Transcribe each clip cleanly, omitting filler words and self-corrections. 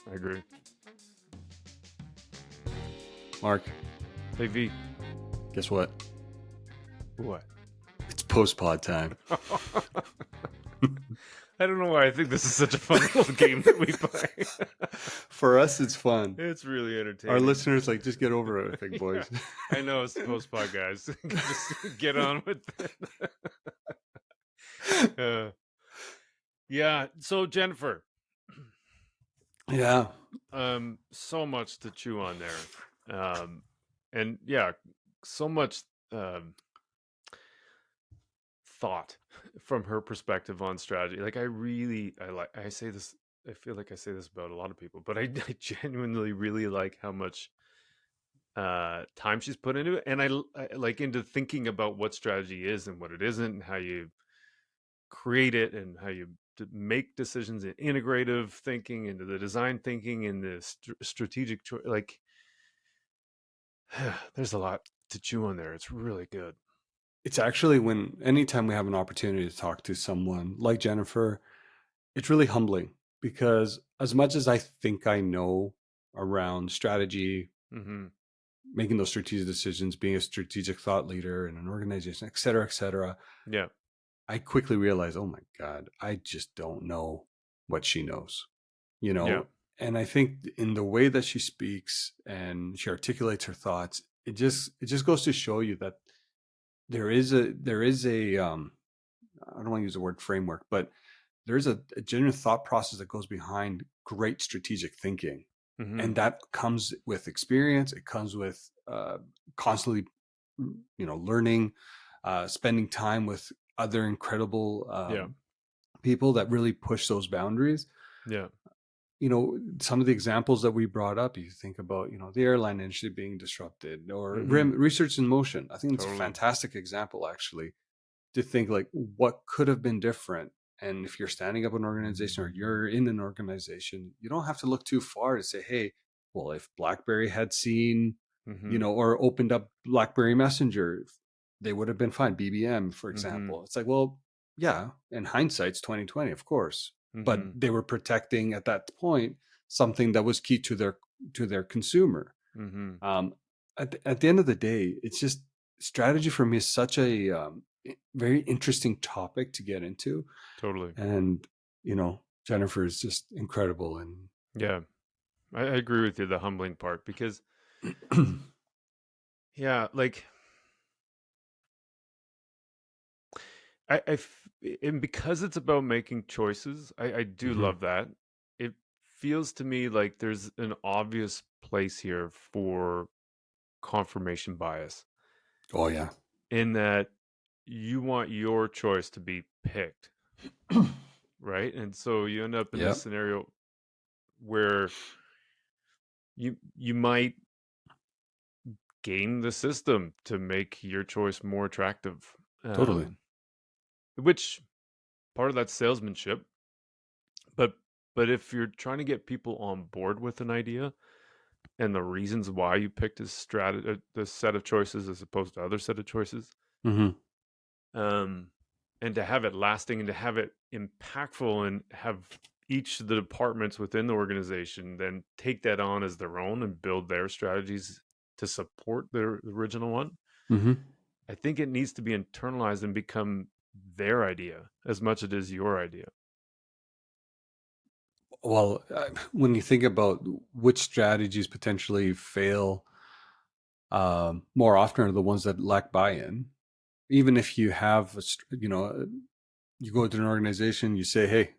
I agree. Mark, Hey, V. guess what? What? It's post-pod time. I don't know why I think this is such a fun little game that we play. For us, it's fun. It's really entertaining. Our listeners, just get over it, I think, boys. Yeah, I know it's post-pod, guys. Just get on with it. Yeah. So, Jennifer. Yeah. So much to chew on there. And yeah, so much thought from her perspective on strategy. Like I say this, I feel like I say this about a lot of people, but I genuinely really like how much time she's put into it, and I like into thinking about what strategy is and what it isn't, and how you create it, and how you make decisions in integrative thinking, into the design thinking, and the strategic choice. Like, there's a lot to chew on there. It's really good. It's actually anytime we have an opportunity to talk to someone like Jennifer, it's really humbling because as much as I think I know around strategy, making those strategic decisions, being a strategic thought leader in an organization, et cetera, yeah, I quickly realized, oh my God, I just don't know what she knows, yeah. And I think in the way that she speaks and she articulates her thoughts, it just goes to show you that there is a I don't want to use the word framework, but there's a genuine thought process that goes behind great strategic thinking. And that comes with experience. It comes with constantly, learning, spending time with other incredible people that really push those boundaries. Yeah. Some of the examples that we brought up, you think about, the airline industry being disrupted or research in motion. I think it's a fantastic example, actually, to think like what could have been different. And if you're standing up an organization or you're in an organization, you don't have to look too far to say, hey, well, if BlackBerry had seen, or opened up BlackBerry Messenger, they would have been fine. BBM, for example. It's like, well, yeah, in hindsight, it's 2020, of course. But they were protecting at that point something that was key to their consumer. At the end of the day, it's just strategy for me is such a very interesting topic to get into. Totally. And Jennifer is just incredible. And yeah, I agree with you, the humbling part, because yeah, like and because it's about making choices, I do love that. It feels to me like there's an obvious place here for confirmation bias. Oh yeah. In that you want your choice to be picked. Right? And so you end up in this scenario where you might game the system to make your choice more attractive. Totally. Which part of that salesmanship, but if you're trying to get people on board with an idea and the reasons why you picked this set of choices as opposed to other set of choices, and to have it lasting and to have it impactful and have each of the departments within the organization then take that on as their own and build their strategies to support their original one. I think it needs to be internalized and become their idea as much as it is your idea. Well, when you think about which strategies potentially fail more often are the ones that lack buy-in. Even if you have, you go to an organization, you say, hey,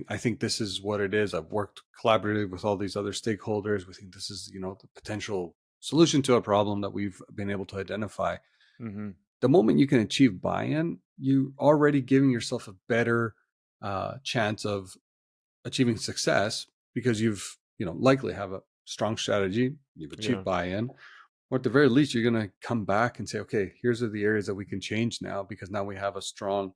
I think this is what it is. I've worked collaboratively with all these other stakeholders. We think this is, the potential solution to a problem that we've been able to identify. The moment you can achieve buy-in, you're already giving yourself a better chance of achieving success because you've, likely have a strong strategy. You've achieved buy-in. Or at the very least, you're going to come back and say, okay, here's the areas that we can change now because now we have a strong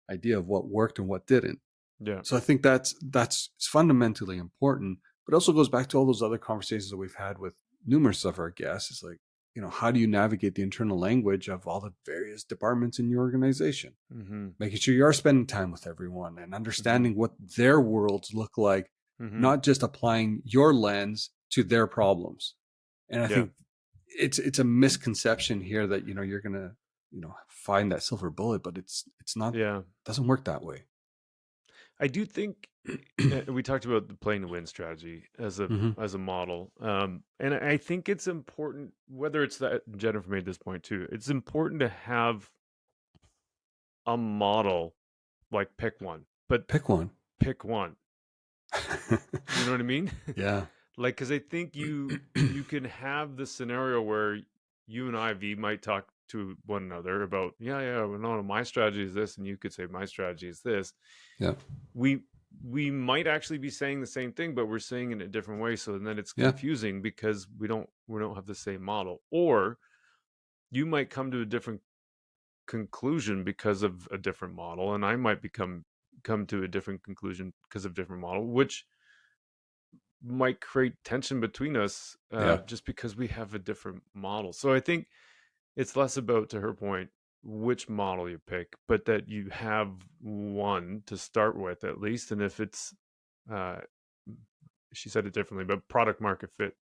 idea of what worked and what didn't. Yeah. So I think that's fundamentally important, but also goes back to all those other conversations that we've had with numerous of our guests. It's like, how do you navigate the internal language of all the various departments in your organization? Making sure you are spending time with everyone and understanding what their worlds look like Mm-hmm. not just applying your lens to their problems. And I Yeah. think it's a misconception here that you're gonna find that silver bullet, but it's not, Yeah. doesn't work that way. I do think we talked about the playing to win strategy Hmm. as a model, and I think it's important. Whether it's that Jennifer made this point too, it's important to have a model. Like pick one, but Pick one. pick one. You know what I mean? Yeah. Like, because I think you can have the scenario where you and Ivy might talk to one another about, yeah, well, no, my strategy is this, and you could say my strategy is this. Yeah. We we might actually be saying the same thing, but we're saying it in a different way. So then it's Yeah. confusing because we don't have the same model. Or you might come to a different conclusion because of a different model, and I might come to a different conclusion because of different model, which might create tension between us, Yeah. just because we have a different model. So I think it's less about, to her point, which model you pick, but that you have one to start with at least. And if it's, uh, she said it differently, but product market fit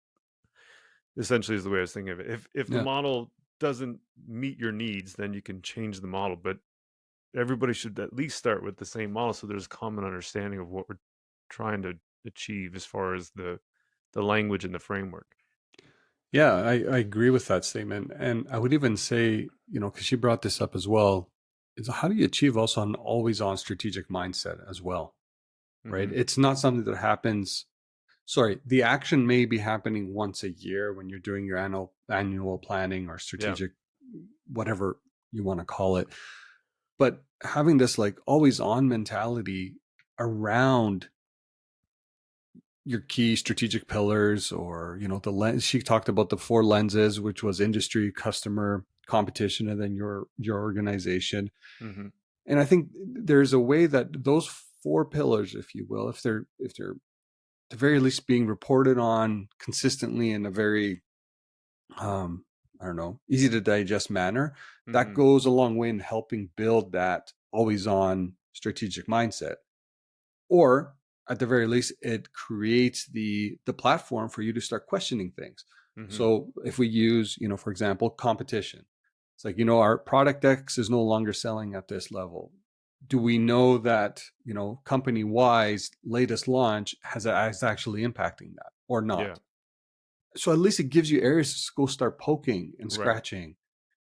essentially is the way I was thinking of it. If the Yeah. model doesn't meet your needs, then you can change the model. But everybody should at least start with the same model so there's common understanding of what we're trying to achieve as far as the language and the framework. Yeah, I agree with that statement. And I would even say, because she brought this up as well, is how do you achieve also an always on strategic mindset as well, right? Hmm. It's not something that happens. Sorry, the action may be happening once a year when you're doing your annual planning or Yeah. strategic, whatever you want to call it. But having this like always on mentality around your key strategic pillars, or the lens, she talked about the four lenses, which was industry, customer, competition, and then your organization. Hmm. And I think there's a way that those four pillars, if you will, if they're at the very least being reported on consistently in a very I don't know, easy to digest manner, that Hmm. goes a long way in helping build that always on strategic mindset. Or at the very least, it creates the platform for you to start questioning things. Hmm. So if we use, for example, competition, it's like, our product X is no longer selling at this level. Do we know that, company Y's latest launch is actually impacting that or Yeah. not? So at least it gives you areas to go start poking and Right. scratching.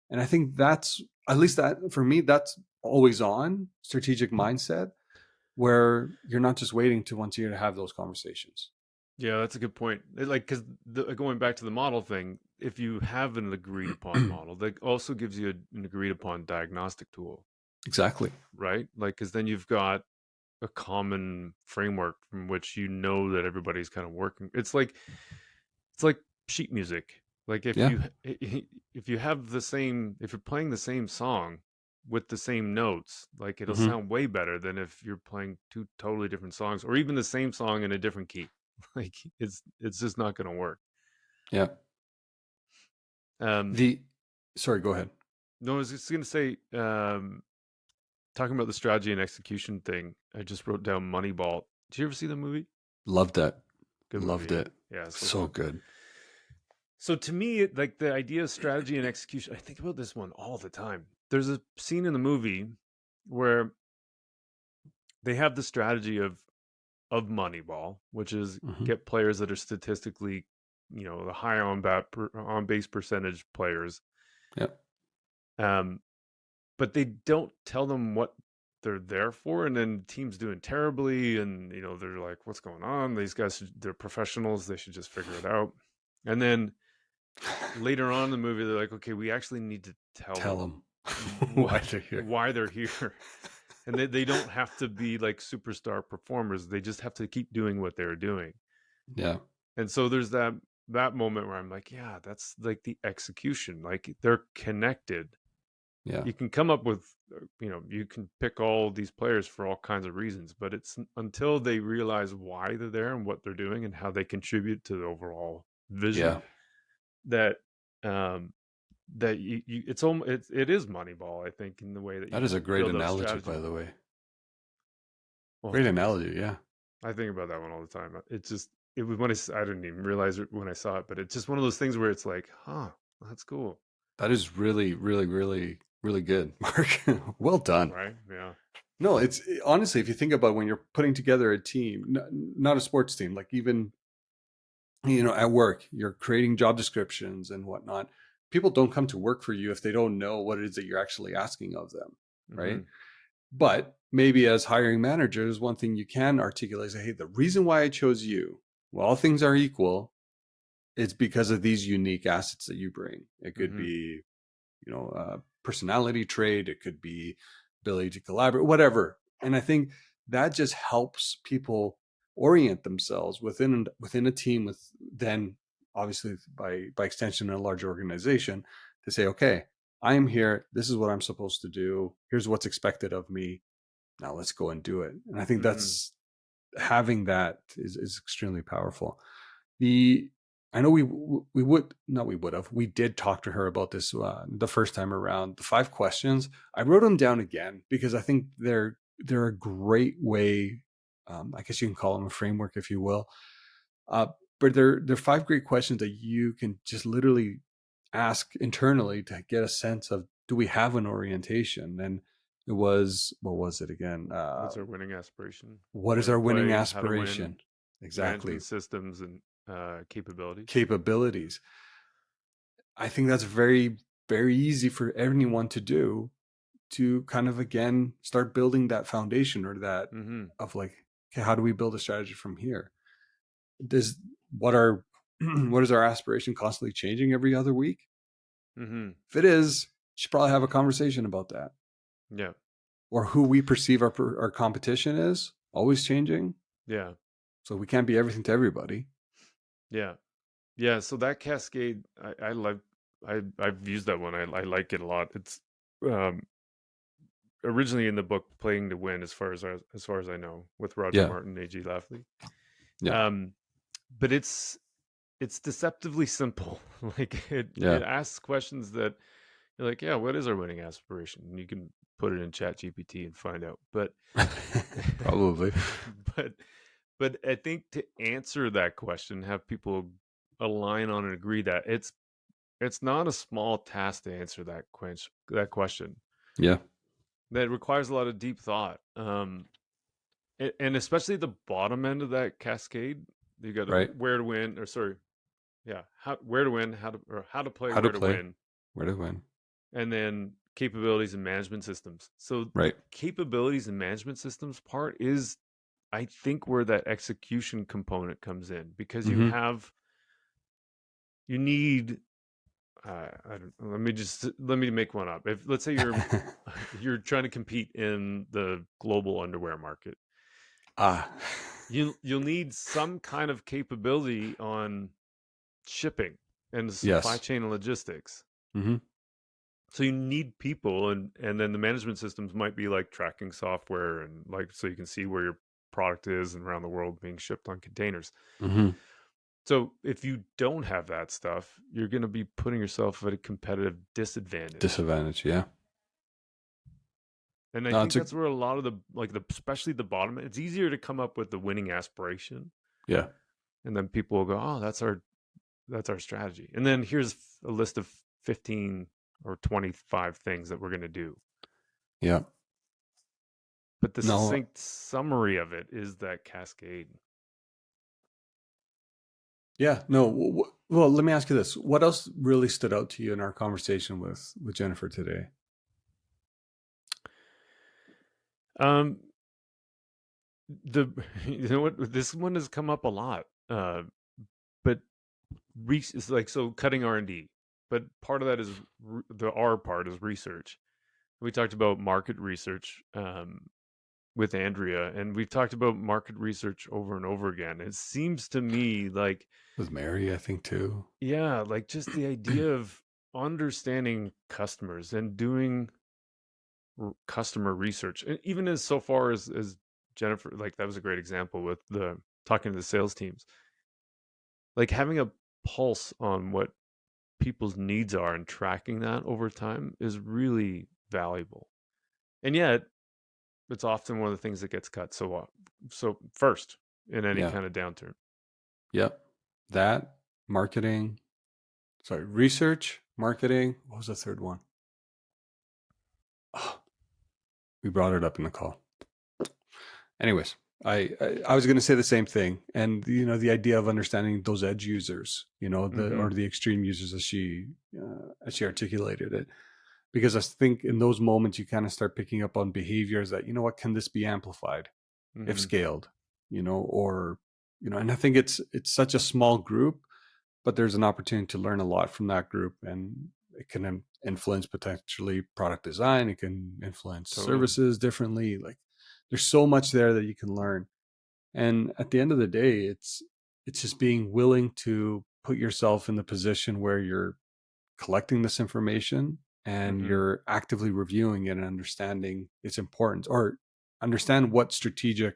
And I think that's, at least that for me, that's always on strategic mindset, where you're not just waiting to once a year to have those conversations. Yeah, that's a good point. Like, because going back to the model thing, if you have an agreed upon model, that also gives you an agreed upon diagnostic tool, Exactly. right? Like, because then you've got a common framework from which that everybody's kind of working. It's like sheet music. Like Yeah. if you have the same, if you're playing the same song with the same notes, like it'll Hmm. sound way better than if you're playing two totally different songs, or even the same song in a different key. Like it's just not going to work. Yeah. Um, The Sorry, go ahead. no, I was just going to say, talking about the strategy and execution thing. I just wrote down Moneyball. Did you ever see the movie? Loved that. Good movie, Loved eh? it. Yeah, so So fun. good. So to me, like the idea of strategy and execution, I think about this one all the time. There's a scene in the movie where they have the strategy of Moneyball, which is Hmm. get players that are statistically, the high on base percentage players. Yeah. Um, but they don't tell them what they're there for, and then teams doing terribly, and they're like, "What's going on? These guys, they're professionals. They should just figure it out." And then later on in the movie, they're like, "Okay, we actually need to tell Tell them them wh- why they're here. why they're here." And they don't have to be like superstar performers. They just have to keep doing what they're doing. Yeah. And so there's that moment where I'm like, yeah, that's like the execution. Like they're connected. Yeah. You can come up with, you can pick all these players for all kinds of reasons, but it's until they realize why they're there and what they're doing and how they contribute to the overall vision Yeah. that um that it's almost it is Moneyball, I think, in the way that you That is a great build out a analogy, strategy. by the way. Well, Great thanks. analogy. Yeah. I think about that one all the time. It just it was when I didn't even realize it when I saw it, but it's just one of those things where it's like, huh, that's cool, That is really, really, really, really good, Mark. Well done. right? Yeah. No, it's honestly, if you think about when you're putting together a team, not a sports team, like even at work, you're creating job descriptions and whatnot. People don't come to work for you if they don't know what it is that you're actually asking of them, right? Mm-hmm. But maybe as hiring managers, one thing you can articulate is, hey, the reason why I chose you, well, all things are equal, it's because of these unique assets that you bring. It could Mm-hmm. be personality trait, it could be ability to collaborate, whatever. And I think that just helps people orient themselves within a team, with then obviously by extension in a large organization, to say, okay, I am here, this is what I'm supposed to do, here's what's expected of me, now let's go and do it. And I think Mm-hmm. that's having that is extremely powerful. The I know we did talk to her about this the first time around. The 5 questions, I wrote them down again because I think they're a great way. I guess you can call them a framework, if you will. Uh, but they're 5 great questions that you can just literally ask internally to get a sense of, do we have an orientation? And it was, what was it again? What's our winning aspiration? What is Where to our winning play, how to win, aspiration? Exactly. management systems, and capabilities. Capabilities. I think that's very, very easy for anyone to do, to kind of again start building that foundation, or that Mm-hmm. of like, okay, how do we build a strategy from here? Does what are what is our aspiration constantly changing every other week? Mm-hmm. If it is, you should probably have a conversation about that. Yeah. Or who we perceive our competition is always changing. Yeah. So we can't be everything to everybody. Yeah. Yeah. So that cascade, I like. I've used that one. I like it a lot. It's um, originally in the book "Playing to Win," as far as I know, with Roger Yeah. Martin, A.G. Lafley. Yeah. Um, but it's deceptively simple. Like it Yeah. asks questions that you're like, yeah, what is our winning aspiration? And you can put it in Chat GPT and find out. But Probably. but but I think to answer that question, have people align on and agree that it's not a small task to answer that question. Yeah. That requires a lot of deep thought. And especially the bottom end of that cascade, you got to Right. where to win, or sorry, yeah, where to win, how to play, How to where to play, win, where to win. and then capabilities and management systems. So the Right. capabilities and management systems part is, I think, where that execution component comes in, because Mm-hmm. you need I don't, let me make one up. If let's say you're trying to compete in the global underwear market, Ah. you'll need some kind of capability on shipping and the supply Yes. chain and logistics. Mm-hmm. So you need people, and then the management systems might be like tracking software, and like so you can see where your product is and around the world being shipped on containers. Mm-hmm. So if you don't have that stuff, you're going to be putting yourself at a competitive disadvantage. Disadvantage. Yeah. And I No, think it's a that's where a lot of especially the bottom, it's easier to come up with the winning aspiration, yeah. and then people will go, "Oh, that's our strategy." And then here's a list of 15 or 25 things that we're going to do. Yeah. But the No. succinct summary of it is that cascade. Yeah. No. Well, let me ask you this: what else really stood out to you in our conversation with Jennifer today? Um, the you know what, this one has come up a lot. But it's like, so cutting R&D, but part of that is the R part is research. We talked about market research with Andrea, and we've talked about market research over and over again. It seems to me like, With Mary, I think too. yeah, like just the idea of understanding customers and doing customer research, and even as so far as Jennifer, like that was a great example with the talking to the sales teams, like having a pulse on what people's needs are and tracking that over time is really valuable. And yet, it's often one of the things that gets cut. So first, in any Yeah. kind of downturn. Yep. That, marketing, sorry, research, marketing. What was the third one? Oh, we brought it up in the call. Anyways, I was going to say the same thing, and the idea of understanding those edge users, the Mm-hmm. or the extreme users, as she articulated it, because I think in those moments you kind of start picking up on behaviors that, what, can this be amplified if Mm-hmm. scaled, or and I think it's such a small group, but there's an opportunity to learn a lot from that group, and it can influence potentially product design. It can influence Totally. services differently. Like, there's so much there that you can learn. And at the end of the day, it's just being willing to put yourself in the position where you're collecting this information and Mm-hmm. you're actively reviewing it and understanding its importance, or understand what strategic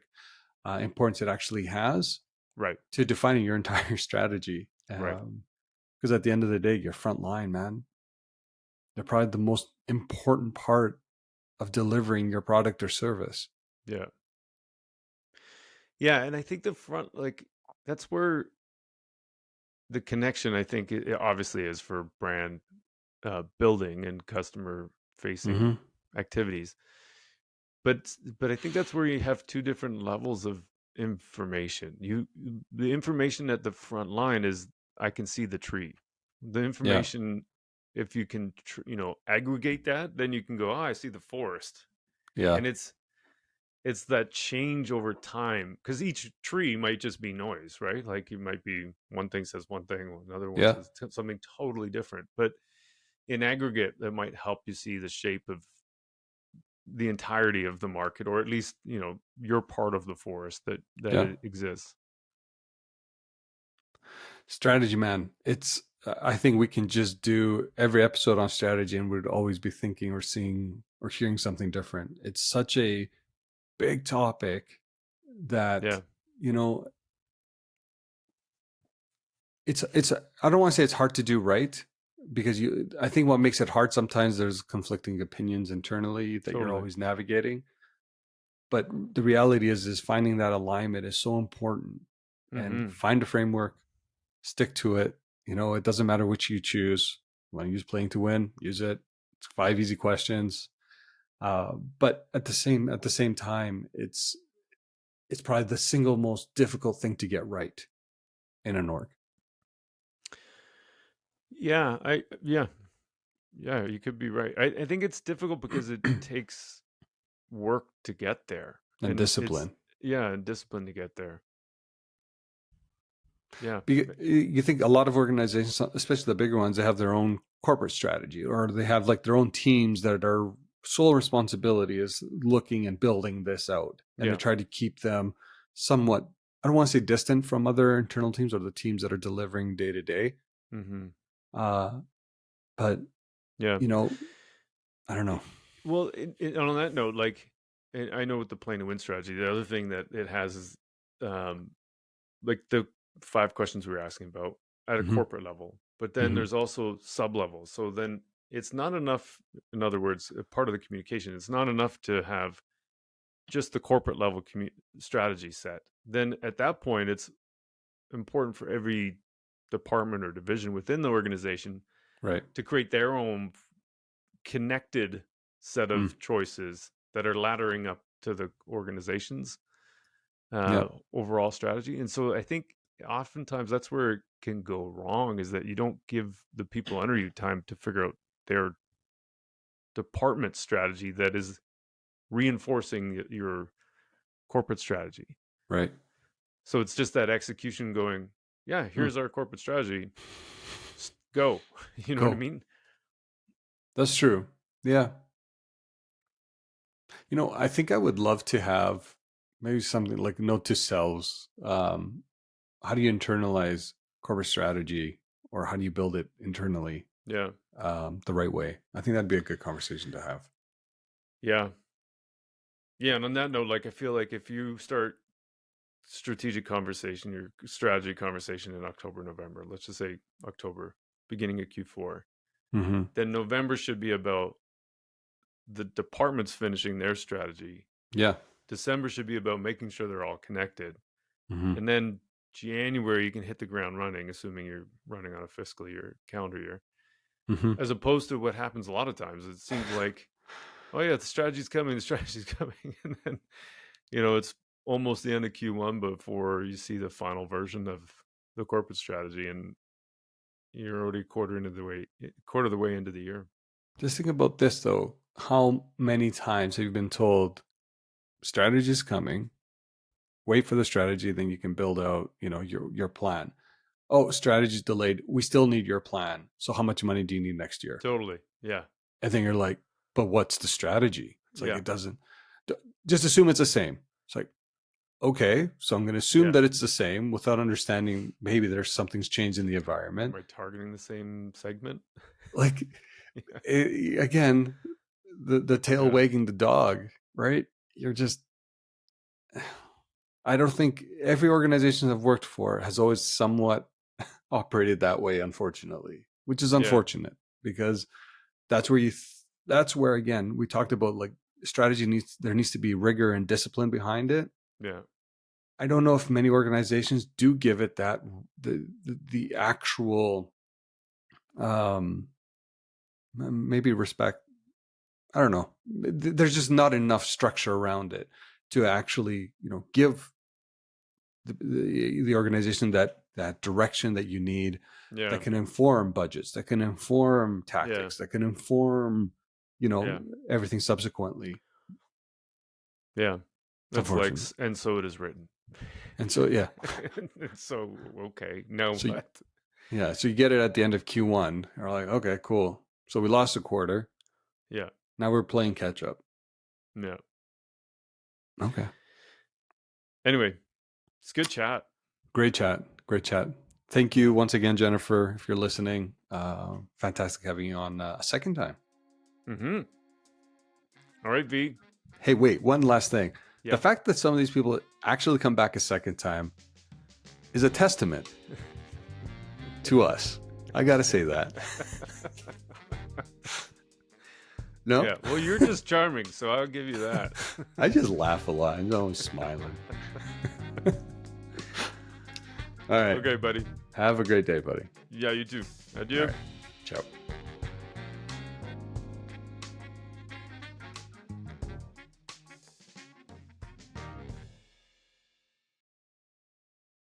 importance it actually has Right. to defining your entire strategy. Right. Because at the end of the day, your front line, man, they're probably the most important part of delivering your product or service. Yeah. Yeah, and I think the front, like, that's where the connection, I think, it obviously is for brand building and customer facing Mm-hmm. activities. But I think that's where you have two different levels of information. The information at the front line is, I can see the tree. The Yeah. information, if you can, aggregate that, then you can go, oh, I see the forest. Yeah. And it's that change over time, because each tree might just be noise, right? Like, it might be one thing says one thing, another one Yeah. says something totally different. But in aggregate, that might help you see the shape of the entirety of the market, or at least, your part of the forest that Yeah. it exists. Strategy, man. I think we can just do every episode on strategy and we'd always be thinking or seeing or hearing something different. It's such a big topic that, Yeah, you know, it's I don't want to say it's hard to do right, because I think what makes it hard, sometimes there's conflicting opinions internally that you're totally. always navigating. But the reality is finding that alignment is so important. And Hmm. find a framework, stick to it. It doesn't matter which you choose. You want to use playing to win, use it. It's 5 easy questions. But at the same time, it's probably the single most difficult thing to get right in an org. Yeah, you could be right. I think it's difficult because it takes work to get there, And and it's, discipline. yeah, and discipline to get there. Yeah. You think a lot of organizations, especially the bigger ones, they have their own corporate strategy, or they have like their own teams that are sole responsibility is looking and building this out, and they Yeah. try to keep them somewhat, I don't want to say distant from other internal teams or the teams that are delivering day to day. Hmm. Uh, but Yeah. you know, I don't know. Well, on that note, like, I know with the play to win strategy, the other thing that it has is, um, like, the 5 questions we were asking about at a Hmm. corporate level, but then Hmm. there's also sub levels. So then it's not enough. In other words, a part of the communication, it's not enough to have just the corporate level strategy set. Then at that point, it's important for every department or division within the organization Right. to create their own connected set Mm. of choices that are laddering up to the organization's Yeah. overall strategy. And so I think oftentimes that's where it can go wrong, is that you don't give the people under you time to figure out their department strategy that is reinforcing your corporate strategy. Right. So it's just that execution going, yeah, Mm. here's our corporate strategy. Go. You know what I Go. mean? That's true. Yeah. I think I would love to have maybe something like note to selves. How do you internalize corporate strategy, or how do you build it internally Yeah. the right way? I think that'd be a good conversation to have. Yeah. Yeah. And on that note, like, I feel like if you start strategic conversation, your strategy conversation in October, November, let's just say October, beginning of Q4, Hmm. then November should be about the departments finishing their strategy. Yeah. December should be about making sure they're all connected. Hmm. And then January, you can hit the ground running, assuming you're running on a fiscal year, calendar year, Hmm. as opposed to what happens a lot of times. It seems like, oh yeah, the strategy's coming, the strategy's coming. And then, it's almost the end of Q1 before you see the final version of the corporate strategy, and you're already quarter of the way into the year. Just think about this though. How many times have you been told strategy is coming? Wait for the strategy, then you can build out, your plan. Oh, strategy's delayed. We still need your plan. So how much money do you need next year? Totally. Yeah. And then you're like, but what's the strategy? It's like Yeah. it doesn't. Just assume it's the same. It's like, okay, so I'm going to assume Yeah. that it's the same without understanding maybe there's something's changed in the environment. Am I targeting the same segment? Like Yeah. again, the tail Yeah. wagging the dog, right? You're just I don't think every organization I've worked for has always somewhat operated that way, unfortunately, which is Yeah. unfortunate because that's where that's where again we talked about like strategy there needs to be rigor and discipline behind it. Yeah. I don't know if many organizations do give it that the actual maybe respect. I don't know. There's just not enough structure around it to actually give the organization that direction that you need, Yeah. that can inform budgets, that can inform Yeah. tactics, that can inform Yeah. everything subsequently. Yeah. It's That's like, unfortunate. and so it is written. And so yeah. And so, okay, now So what? yeah, so you get it at the end of Q1. You're like, okay, cool. So we lost a quarter. Yeah. Now we're playing catch up. Yeah. Okay. Anyway, it's good chat. Great chat. Great chat. Thank you once again, Jennifer, if you're listening. Fantastic having you on a second time. Mm-hmm. All right, V. Hey, wait, one last thing. Yeah. The fact that some of these people actually come back a second time is a testament to us. I got to say that. No? Yeah. Well, you're just charming, so I'll give you that. I just laugh a lot. I'm always smiling. All right. Okay, buddy. Have a great day, buddy. Yeah, you too. Adieu. All right. Ciao.